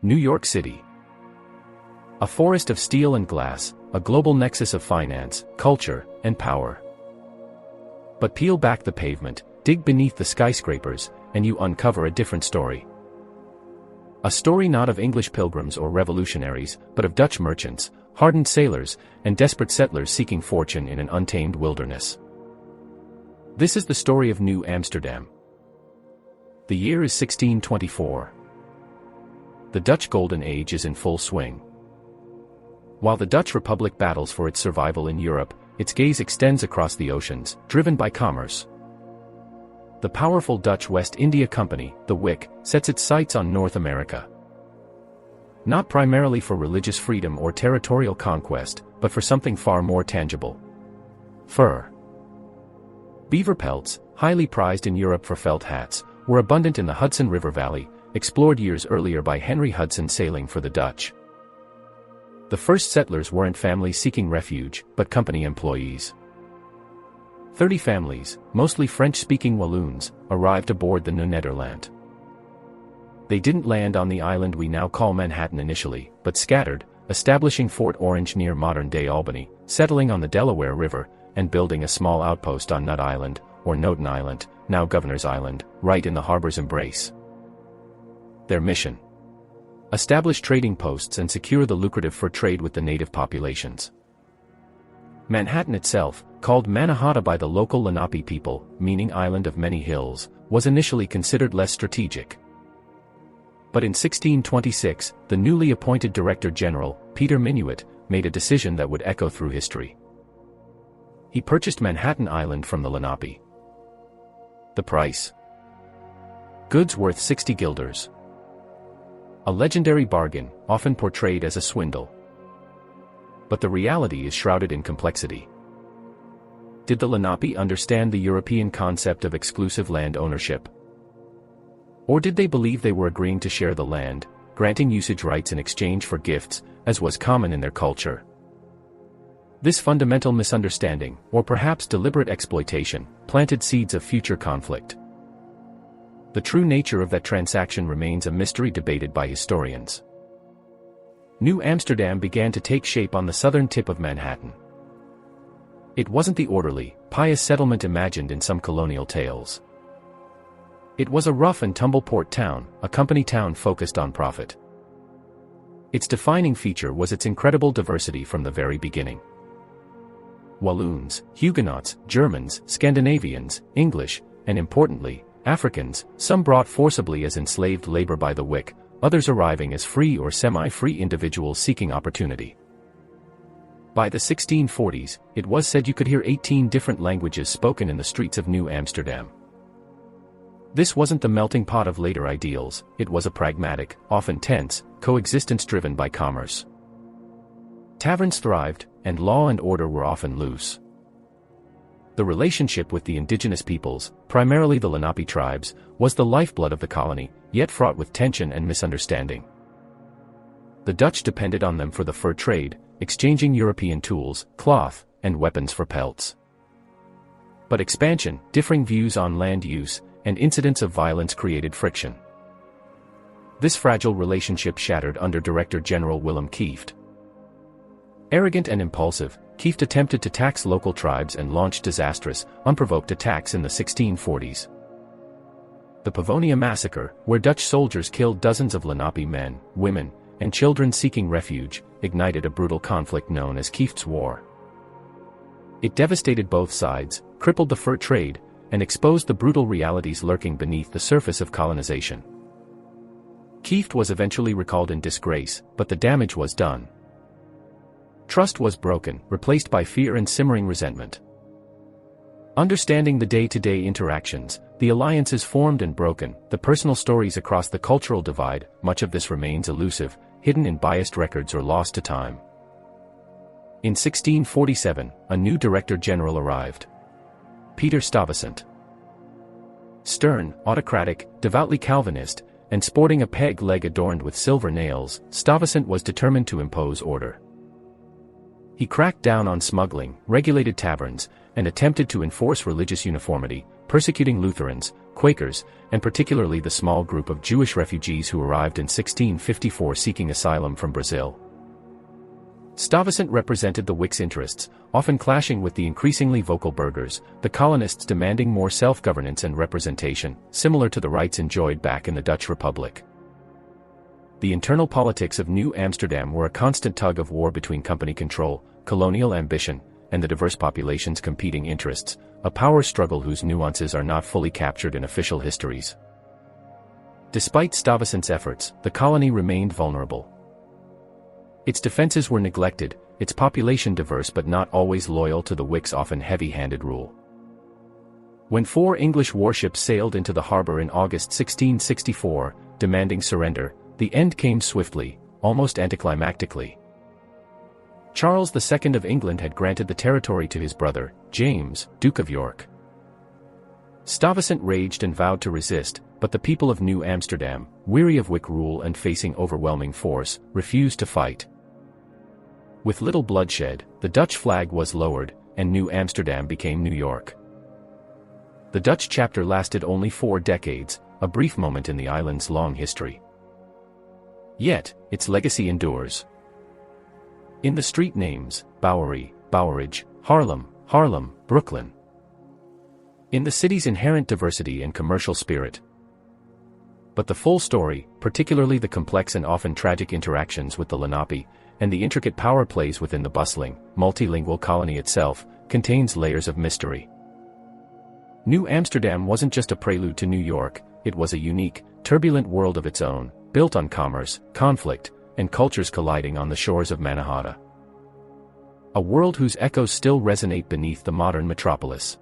New York City. A forest of steel and glass, a global nexus of finance, culture, and power. But peel back the pavement, dig beneath the skyscrapers, and you uncover a different story. A story not of English pilgrims or revolutionaries, but of Dutch merchants, hardened sailors, and desperate settlers seeking fortune in an untamed wilderness. This is the story of New Amsterdam. The year is 1624. The Dutch Golden Age is in full swing. While the Dutch Republic battles for its survival in Europe, its gaze extends across the oceans, driven by commerce. The powerful Dutch West India Company, the WIC, sets its sights on North America. Not primarily for religious freedom or territorial conquest, but for something far more tangible. Fur. Beaver pelts, highly prized in Europe for felt hats, were abundant in the Hudson River Valley, explored years earlier by Henry Hudson sailing for the Dutch. The first settlers weren't families seeking refuge, but company employees. 30 families, mostly French-speaking Walloons, arrived aboard the Nederland. They didn't land on the island we now call Manhattan initially, but scattered, establishing Fort Orange near modern-day Albany, settling on the Delaware River, and building a small outpost on Nut Island, or Noten Island, now Governor's Island, right in the harbor's embrace. Their mission: establish trading posts and secure the lucrative fur trade with the native populations. Manhattan itself, called Mannahatta by the local Lenape people, meaning Island of Many Hills, was initially considered less strategic. But in 1626, the newly appointed Director General, Peter Minuit, made a decision that would echo through history. He purchased Manhattan Island from the Lenape. The price? Goods worth 60 guilders. A legendary bargain, often portrayed as a swindle. But the reality is shrouded in complexity. Did the Lenape understand the European concept of exclusive land ownership? Or did they believe they were agreeing to share the land, granting usage rights in exchange for gifts, as was common in their culture? This fundamental misunderstanding, or perhaps deliberate exploitation, planted seeds of future conflict. The true nature of that transaction remains a mystery debated by historians. New Amsterdam began to take shape on the southern tip of Manhattan. It wasn't the orderly, pious settlement imagined in some colonial tales. It was a rough and tumble port town, a company town focused on profit. Its defining feature was its incredible diversity from the very beginning. Walloons, Huguenots, Germans, Scandinavians, English, and importantly, Africans, some brought forcibly as enslaved labor by the WIC, others arriving as free or semi-free individuals seeking opportunity. By the 1640s, it was said you could hear 18 different languages spoken in the streets of New Amsterdam. This wasn't the melting pot of later ideals, it was a pragmatic, often tense, coexistence driven by commerce. Taverns thrived, and law and order were often loose. The relationship with the indigenous peoples, primarily the Lenape tribes, was the lifeblood of the colony, yet fraught with tension and misunderstanding. The Dutch depended on them for the fur trade, exchanging European tools, cloth, and weapons for pelts. But expansion, differing views on land use, and incidents of violence created friction. This fragile relationship shattered under Director General Willem Kieft. Arrogant and impulsive, Kieft attempted to tax local tribes and launched disastrous, unprovoked attacks in the 1640s. The Pavonia Massacre, where Dutch soldiers killed dozens of Lenape men, women, and children seeking refuge, ignited a brutal conflict known as Kieft's War. It devastated both sides, crippled the fur trade, and exposed the brutal realities lurking beneath the surface of colonization. Kieft was eventually recalled in disgrace, but the damage was done. Trust was broken, replaced by fear and simmering resentment. Understanding the day-to-day interactions, the alliances formed and broken, the personal stories across the cultural divide, much of this remains elusive, hidden in biased records or lost to time. In 1647, a new Director General arrived. Peter Stuyvesant. Stern, autocratic, devoutly Calvinist, and sporting a peg leg adorned with silver nails, Stuyvesant was determined to impose order. He cracked down on smuggling, regulated taverns, and attempted to enforce religious uniformity, persecuting Lutherans, Quakers, and particularly the small group of Jewish refugees who arrived in 1654 seeking asylum from Brazil. Stuyvesant represented the Whigs' interests, often clashing with the increasingly vocal burghers, the colonists demanding more self-governance and representation, similar to the rights enjoyed back in the Dutch Republic. The internal politics of New Amsterdam were a constant tug-of-war between company control, colonial ambition, and the diverse population's competing interests, a power struggle whose nuances are not fully captured in official histories. Despite Stuyvesant's efforts, the colony remained vulnerable. Its defenses were neglected, its population diverse but not always loyal to the Whigs' often heavy-handed rule. When 4 English warships sailed into the harbor in August 1664, demanding surrender, the end came swiftly, almost anticlimactically. Charles II of England had granted the territory to his brother, James, Duke of York. Stuyvesant raged and vowed to resist, but the people of New Amsterdam, weary of Whig rule and facing overwhelming force, refused to fight. With little bloodshed, the Dutch flag was lowered, and New Amsterdam became New York. The Dutch chapter lasted only 4 decades, a brief moment in the island's long history. Yet, its legacy endures. In the street names, Bowery, Boweridge, Harlem, Harlem, Brooklyn. In the city's inherent diversity and commercial spirit. But the full story, particularly the complex and often tragic interactions with the Lenape, and the intricate power plays within the bustling, multilingual colony itself, contains layers of mystery. New Amsterdam wasn't just a prelude to New York, it was a unique, turbulent world of its own, built on commerce, conflict, and cultures colliding on the shores of Manhattan. A world whose echoes still resonate beneath the modern metropolis.